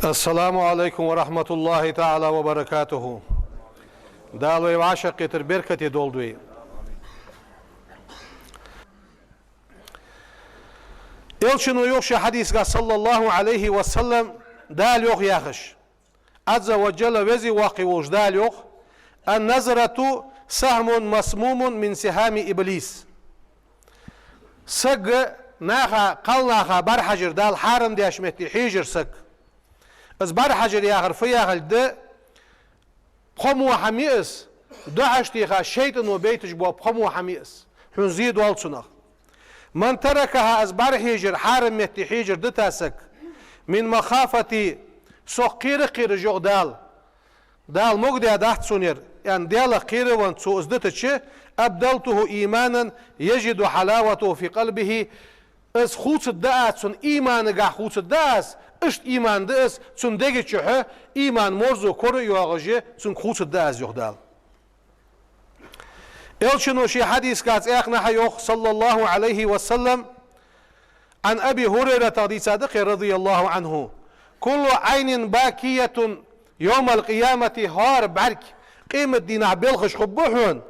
السلام عليكم ورحمة الله تعالى وبركاته. دالوي وعشق بركة دولدوي. إلشنو يوخش حديث صلى الله عليه وسلم دال يوخ ياخش عز وجل وزي واقي وش دال يوخ النظرة سهم مسموم من سهام إبليس. سق ناخا قلناخا برحجر دال حارم دي أشمتي حيجر سق از برحجر ياخر فياخل ده بخمو حميس دو حشتيخا شيطان وبيتش بو بخمو حميس حنزيد والصنخ من تركها از برحجر حارم يتي حيجر دتاسك من مخافة سوقير قير جوغ دال مقدي ادحت سونير يعني ديال قير وان سو ازدتش أبدلته إيمانا يجد حلاوته في قلبه از خوص الداس سن إيمان قا خوص الداس اشت إيمان داس سن دقي تشوحه إيمان مرزو كورو يواغجي سن خوص الداس يغدال إلشنو شي حديث كات اخنا حيوخ صلى الله عليه وسلم عن أبي هريرة رضي صادق رضي الله عنه كل عين باكية يوم القيامة هار برك قيمة دينا بلخش خبوحون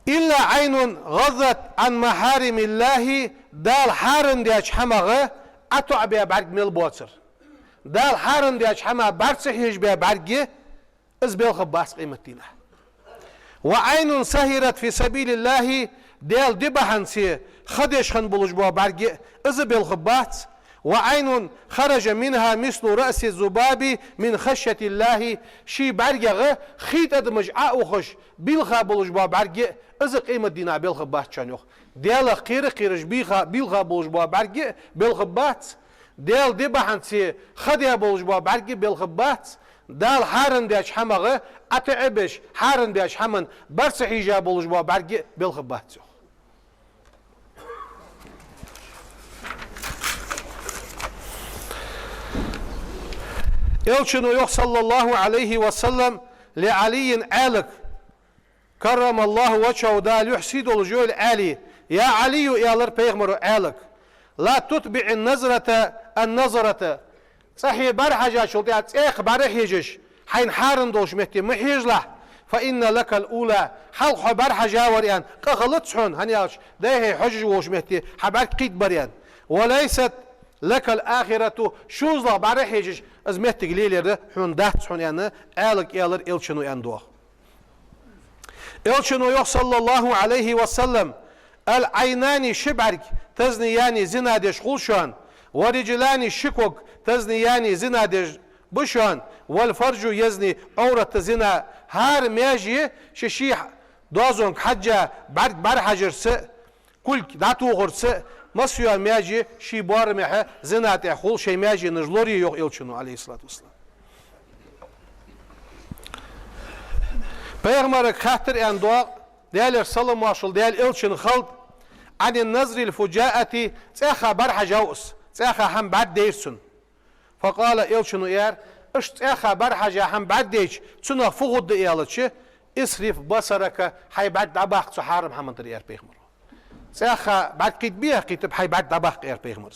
إلا عين غضت عن محارم الله دال حارم دي أجحمغه أتوع بيا برق ميل بوتر دال حارم دي أجحمغه برسحيش بيا برق إز بيلخب باس قيمتنا وعين سهرت في سبيل الله دال دبهن سي خدش خن بلوش بوا برق إز بيلخب باس وعين خرج منها مثل رأس الذباب من خشية الله شي برقه خيط ادمج اخش بيلخا بلوش بوا برق از قيمة دينا بيلخ بات چانيوخ ديال قيرش بيلخا بلوش بوا برق بيلخ بات ديال دبهن سي خديا بلوش بوا برق بيلخ بات دال حارن ديش حمغه اتعبش حارن ديش حمن برس حيجا بلوش بوا برق بيلخ بات إلشنو يوخ صلى الله عليه وسلم لعلي آلك كرم الله وجهه دال يحسيد الجول آلي يا علي يا لر بيغمر آلك لا تتبع النظرة صحيح برحجة شلطيات ايخ برحجش حين حارن دوش مهتي محيج له فإن لك الأولى حلق برحجة وريان قغلتشون هنياش ده حجج وش مهتي حبارك قيد بريان وليست لك الآخرة شوزلا برحجش از مهتي قليل حون دهت حون يعني آلك يالر إلشنو يندوه إلشنو يوخ صلى الله عليه وسلم العينان شبعرك تزنياني زنادش خلشان ورجلاني شكوك تزنياني زنادش بشان والفرج يزني عورة زنا هار مياجي ششيح دوزونك حجة برحجر سئ كل داتو غر سئ مسيو مياجي شي بار محا زنات خل شي مياجي نجلوري يوخ إلشنو عليه الصلاة والسلام Peygamber khatir en dua değerler salam maşul değer ilçin khald an nazr el fujaati tsaha barha jaus tsaha ham bad deysun faqala ilçinu yer ish tsaha barha ham bad deyç tsuna fuğud deyalçı isrif basaraka hay bad dabaq haram hamandır yer peygamber tsaha bad qitbiya qitib hay bad dabaq yer peygamber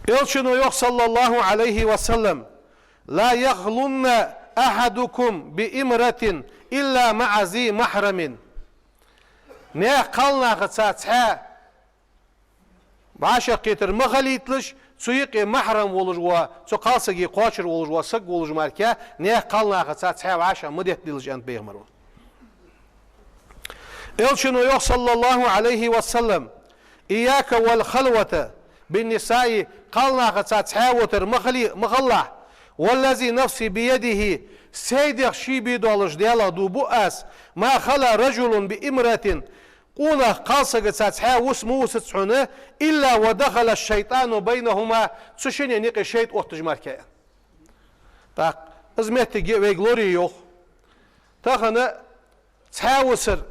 ilçinu yok sallallahu aleyhi ve sellem la yaghlunna أحدكم بإمرة إلا مع ذي محرم نه قلنا قصاتها باشا قيتر مخليتلش سويق محرم ولجوا سو قالسقي قاشر ولجوا سق ولج ماركا نه قلنا قصاتها باشا مدت دلج أنت بيغمرون إلشنو يوخ صلى الله عليه وسلم إياك والخلوة بالنساء قلنا قصاتها وتر مخلّة والذي نفسي بيده سيدخ شي بيدولش ديالا دوبو أس ما خلا رجل بإمرة قوله قالسة ساتحا واسمو ستسحونه إلا ودخل الشيطان بينهما تسوشين ينيق الشيط وقتج ماركايا تاق ازمتي ويغلوري يوخ تاقنا تحاوسر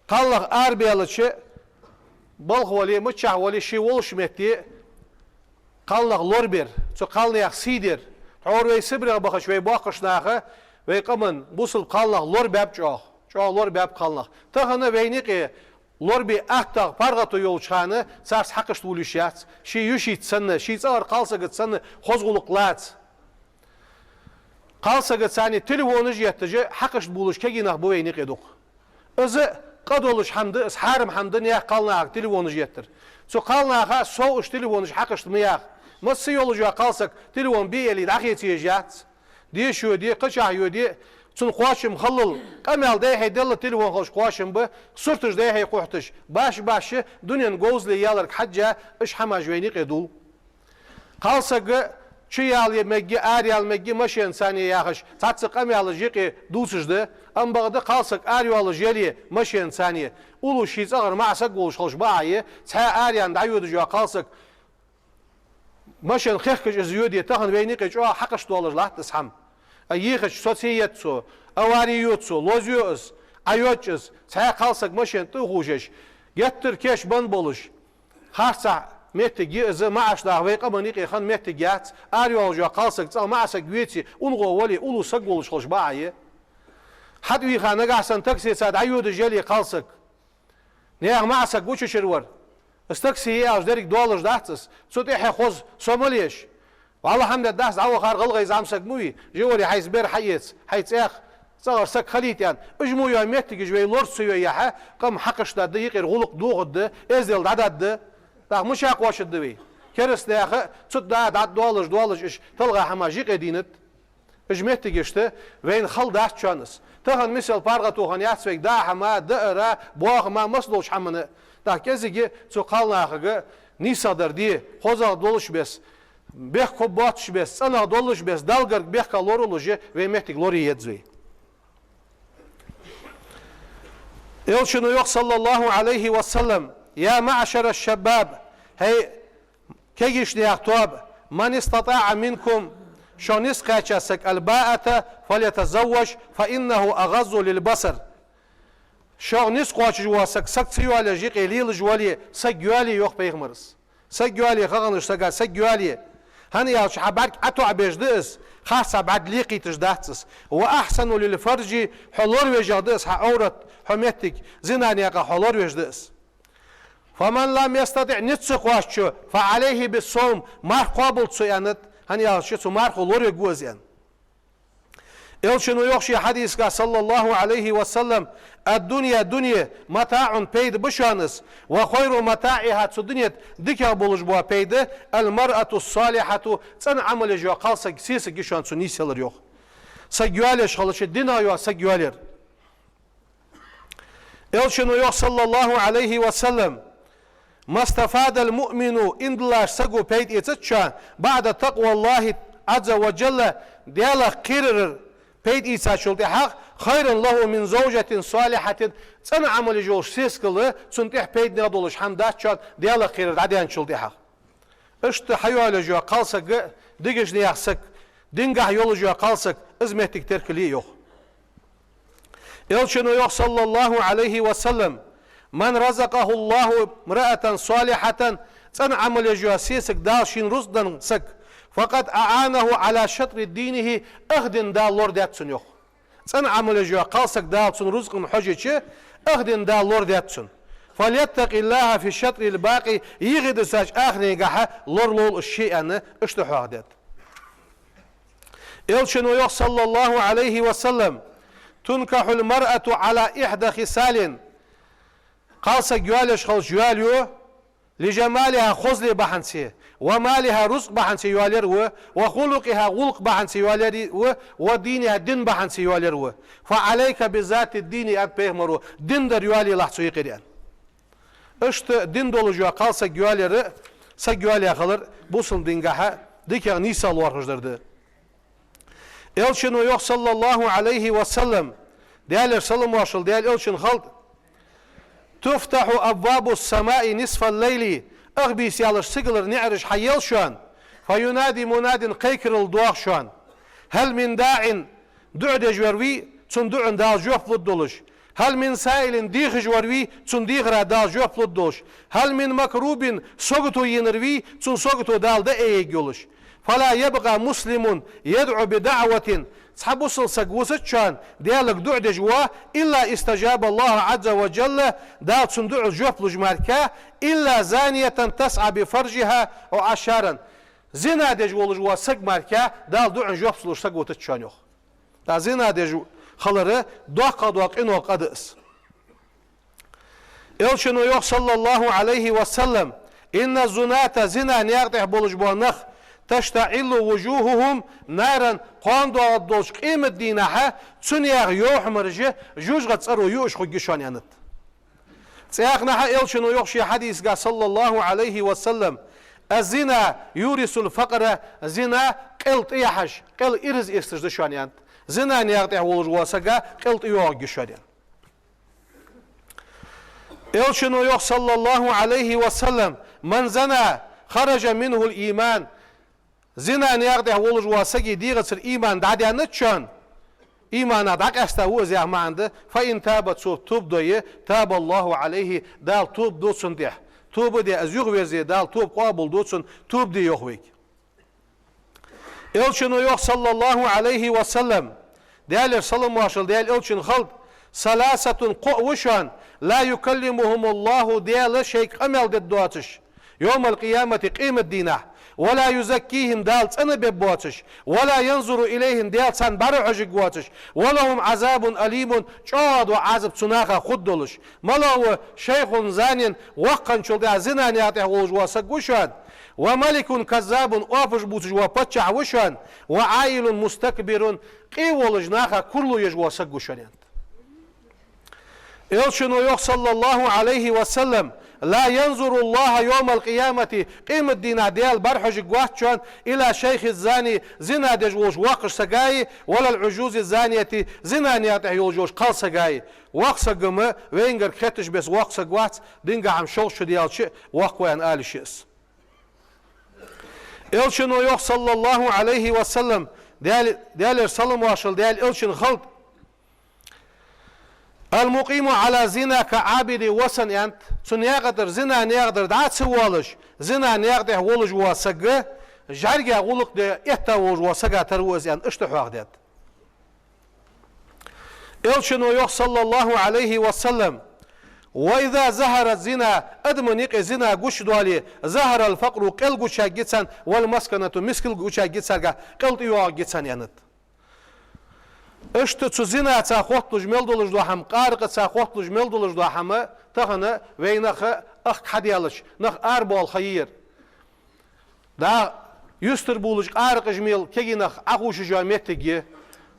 قالله آربيالتش بلغ ولي متشع ولي شي ولش مهتي قالله لوربير تو قالنا يخ سيدر تعور وي سبرغ بخش وي باقش ناخه وي قمن بوصل قالله لور باب جوه لور باب قالله تاخنا وينيقي لور بي أحتى فرغتو يولشانة سارس حقش توليشات شي يشي تسنة شي تصور قالسة قد سنة خزغلق لات قالسة قد ساني تليفونج يتجي حقش بولش كي نخبوي نقيدوق إذا قدولش حمد إس حارم حمدن يا قالنا تليفونج يتر سو قالنا خا سوش تليفونج حقش مياخ ما سيولج قالسك تليفون بي اللي داخيتي جات دي شو دي قشع يودي تون قواشم خلل قمال ده هيدل تليفون خوش قواشم به صرتش ده هي قوحتش باش دنيا نجوز لي يالرك حجة إيش حما جويني قدول قالسك شي يالي مجي آريال مجي ماشي إنساني ياخش تعتق قمال جيقي دوسش ده أم بغدا قالسك آريال جيلي ماشي إنساني أولو شيء صغر مع سقوش خوش باعي تها آريان دعيود جوا قالسك ماشي نخيخش إزيودي تهن بينيقي جوا حقش دولار لا تسحم أيخش سوسيتسو أواريوتسو لوزيوس أيوتشس تها قالسك ماشي تغوجش يتر كيش بنبولش خاصة متجي إذا معش دعوة منيقي خان متجيات آريال جوا قالسك تال معسك بيتي أنغو ولي أولو سقولش خوش باعي حد ويخا نقاسن تكسي ساد عيود جيلي قالسك نياغ معسك بوش شرور استكسي هي أوش دارك دولش داتس صوت إحي خوز سوماليش والله حمد داس عوا خار غلغي زعمسك موي جوالي حيث بير حيث إخ صغر سك خليت يعني اجمو يا ميتك جوي لورسو يا قم حقش دا دقيق غلق دوغد ازل عدد دا مش اقواش الدوي كرس دا اخ صوت دا عدد دولش اش تلغى حماجي قدينت اجمتك اشته وين خل داس شانس تهن مثل بارغتو هن ياسفك دا حما دقرا بواغ ما مصلوش حمنا دا كزيجي تو قالنا اخ نيسا در دي خوزا دولش بس بيخ كوباتش بس انا دولش بس دالغر بيخ كالورولوجي ويمتك لوري يدزوي يلشنو يوخ صلى الله عليه وسلم يا معشر الشباب هي كيش دي اختواب من استطاع منكم شونيس قاچسك الباءة فليتزوج فإنه أغض للبصر شونيس قاچ جواسك سكسيوالي جي قليل جوالي سجوالي يوخ بيغمرس سجوالي خغنش سجا سجوالي هني يا شحبارك أتو عبيجدس خاصة بعد ليقي تجداتس وأحسن للفرج حلور وجدس حورت حميتك زنانيقا حلور وجدس فمن لم يستطع نتسق واشو فعليه بالصوم مار قابل تسيانت هني يا شتو مار حلور وجوزيان إلشنو يخشي حديث صلى الله عليه وسلم الدنيا دنيا متاع بيد بشانس وخير متاعها تدنيا دكا بولج بوا بيد المرأة الصالحة تن عمل جو قالسك سيسك جشان سنيسيلر يوخ سجوالش خلش الدنا يو سجوالر إلشنو يخ صلى الله عليه وسلم ما استفاد المؤمن إن الله سجو بيد إتشان بعد تقوى الله عز وجل ديالا قرر بيد إيسا شلتي حق خير له من زوجة صالحة تن عمل جوش سيسكل سنتح بيد ندولش حمدات شاد ديالا قرر عديان شلتي حق اشت حيوال جو قالسك ديجش نياخسك دينجح يول جو قالسك ازمتك تركلي يوخ يلشنو يوخ صلى الله عليه وسلم من رزقه الله امرأة صالحة تن عمل جو سيسك دالشين رزدن سك فقد أعانه على شطر دينه أخدن دال لور داتسون يوخ سن عمل جو قالسك دالسون رزق محجج أخدن دال لور داتسون فليتق الله في الشطر الباقي يغد ساج آخر يقحى لور لول الشيء أنا اشتحوا عدد إلشنو يوخ صلى الله عليه وسلم تنكح المرأة على إحدى خصال قالسك جوالش خلص جواليو لجمالها خزل بحنسي ومالها رزق بحنسي يوالر وخلقها غلق بحنسي يوالر ودينها دين بحنسي يوالر فعليك بذات الدين أبيهمرو دين در يوالي لحظو يقريان اشت دين دولو جوا قال سجوالر سجوالي خلر بوصل دينجاها ديكا نيسا الورخجدرد إلشنو يوخ صلى الله عليه وسلم ديال سلم واشل ديال إلشن خلط تفتح أبواب السماء نصف الليل أغبي سيالش سيقلر نعرش حيال شوان فينادي مناد قيكر الدواغ شوان هل من داع دعد جوروي تون دعن دال جوف للدولش هل من سائل ديخ جوروي تون ديخ را دال جوف للدولش هل من مكروب سوغتو ينروي تون سوغتو دال دا ايق يولش فلا يبقى مسلم يدعو بدعوة صحبوصل سقوسة شان ديالك دع دجوا إلا استجاب الله عز وجل دال صندوق الجوف لجماركا إلا زانية تسعى بفرجها أو عشارا زنا دجوا لجوا سق ماركا دال دع جوف لج سقوة شان يخ دا زنا دجوا خلره دوق إنه قدس إلشنو يخ صلى الله عليه وسلم إن الزناة زنا نيقطع بولجبوا نخ تشتعل وجوههم نارا قاندو الدوش قيمة دينها تسنيغ يوح مرجه جوج غتصرو يوش خجشان يانت تسياقناها إلشنو يخشي حديث صلى الله عليه وسلم الزنا يورث الفقر زنا قلت إيحش قل إرز إستجدشان يانت زنا نيقطع بولجبوا سقا قلت يوح جشان يانت إلشنو يخ صلى الله عليه وسلم من زنا خرج منه الإيمان زنا نيقضي ولج واسقي ديغة الإيمان دعدي نتشان إيمان دعك أستهو زي ما عنده فإن تاب توب دوية تاب الله عليه دال توب دوتسن ديح توب دي أزيغ ويزي دال توب قابل دوتسن توب دي يخويك إلشنو يخ صلى الله عليه وسلم ديال صلى ماشل ديال إلشن خلط ثلاثة قوشان لا يكلمهم الله ديال شيك أمل ددواتش يوم القيامة قيمة دينه ولا يزكيهم دال سنة ببواتش ولا ينظر إليهم دال سن برعج قواتش ولهم عذاب أليم شاد وعذاب سناخة خدلش ملو شيخ زانين وقن شل دا زنا نياته وجواسق وشان وملك كذاب وافش بوتش وفتش وشان وعائل مستكبر قيول جناخة كله يجواسق وشان إلشنو يخ صلى الله عليه وسلم لا ينظر الله يوم القيامة قيمة دينا ديال برحج قواتشان إلى شيخ الزاني زنا دجوش واقش سقاي ولا العجوز الزانية زنا نياتح يوجوش قال سقاي واقس قمة وينقر كتش بس واقس قوات دينقا عم شوش ديال شيء واقوان آل شيس إلشنو يخ صلى الله عليه وسلم ديال سلم واشل ديال إلشن خلط المقيم على زنا كعابد وسن أنت سن يقدر زنا نيقدر دعات سوالش زنا نيقدر ولج واسقة جارجا غلق ده يتوج واسقة تروز أن اشتح واحدات إلشنو يخ صلى الله عليه وسلم وإذا ظهر الزنا أدمنيق زنا قش دوالي ظهر الفقر قل قشا جتسان والمسكنة مسكل قشا جتسان قلت يوغ جتسان يانت اشت تزنا تاخوت جمل دولج دوحم قارق تاخوت جمل دولج دوحم تخنا وينخ اخ حديالش نخ اربول خير دا يستر بولج قارق جمل كينخ اخوش جامتگي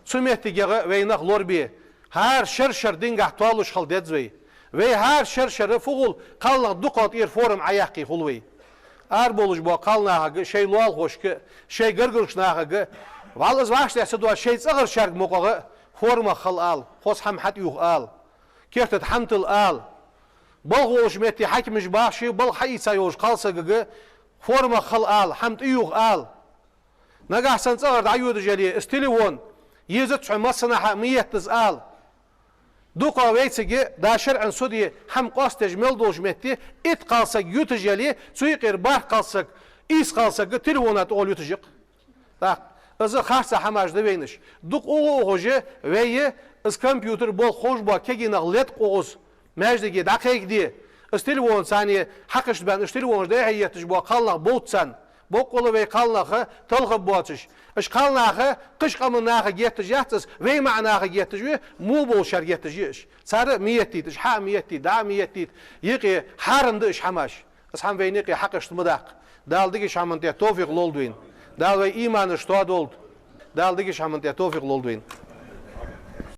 سمتگي وينخ لوربي هر شرشر دينغ احتوالش خل دزوي وي هر شرشر فوق قالنا دقات اير فورم عياقي خلوي اربولج بو قالنا شي لوال خوشك شي گرگرش ناغه والله زواج ده سدوا شيء صغر شرق موقعه فورما خل آل خوص هم حد يوخ آل كيف تتحمت الآل بلغوش متي حكمش باشي بل حيثا يوش قالسة فورما خل آل حمت يوخ آل نقع سن صغر دعيود جالية استليون يزد شو مصنع ميتز آل دوقا ويتسجي دا شرعا سودي هم قاس تجمل دوش متي ات قالسك يوتجالي سويقير بار قالسك إيس قالسك تليفونات أول يوتجيق إذا خاصة حماش دبينش دوق أوجه ويا إز كمبيوتر بول خوش با كي نغلط قوس ماجدي دقيق دي استلوون ثانية حقش بان استلوون ده هي تجبوا قالنا بوتسن بوقول وي قالنا تلغب بوتش اش قالنا قش قمنا جيت جاتس وي معناها جيت جو مو بو شريت جيش صار ميتي تج ح ميتي دا ميتي يقي حارندش حماش اس هم وينقي حقش مداق دالدي شامنته توفيق لولدوين دال وي إيمان اشتاد ولد دال ديش هم توفيق لولدوين